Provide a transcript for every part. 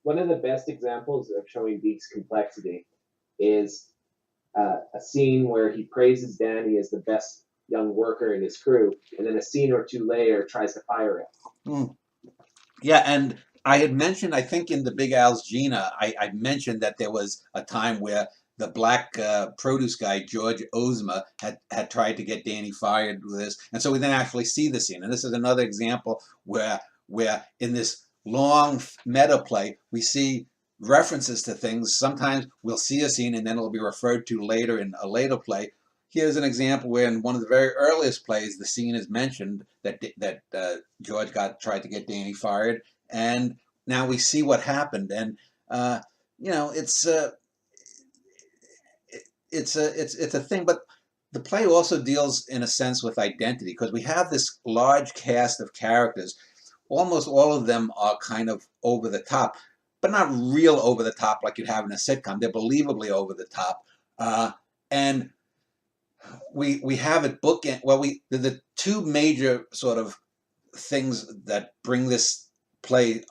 one of the best examples of showing Deke's complexity is a scene where he praises Danny as the best young worker in his crew, and then a scene or two later tries to fire him. Mm. Yeah, and I had mentioned, I think in the Big Al's Gina, I mentioned that there was a time where the black produce guy, George Ozma, had tried to get Danny fired with this. And so we then actually see the scene. And this is another example where in this long meta play, we see references to things. Sometimes we'll see a scene and then it'll be referred to later in a later play. Here's an example where in one of the very earliest plays, the scene is mentioned that George tried to get Danny fired, and now we see what happened. And you know, it's a thing, but the play also deals in a sense with identity because we have this large cast of characters. Almost all of them are kind of over the top, but not real over the top like you'd have in a sitcom. They're believably over the top, and we have it bookend. Well, the two major sort of things that bring this play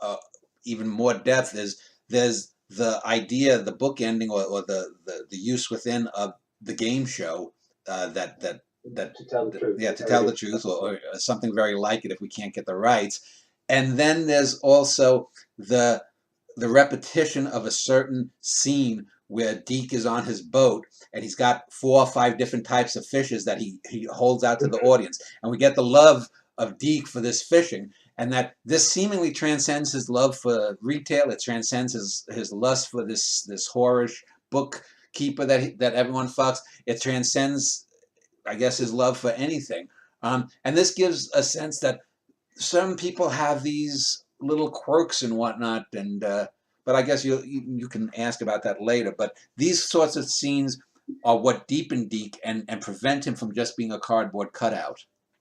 even more depth is there's the idea, the book ending, or the use within of the game show that To tell the truth. yeah, to tell the truth, or something very like it if we can't get the rights. And then there's also the repetition of a certain scene where Deke is on his boat and he's got 4 or 5 different types of fishes that he holds out to the audience. And we get the love of Deke for this fishing, and that this seemingly transcends his love for retail. It transcends his lust for this whorish bookkeeper that everyone fucks. It transcends, I guess, his love for anything. And this gives a sense that some people have these little quirks and whatnot, and but I guess you can ask about that later. But these sorts of scenes are what deepen Deke and prevent him from just being a cardboard cutout.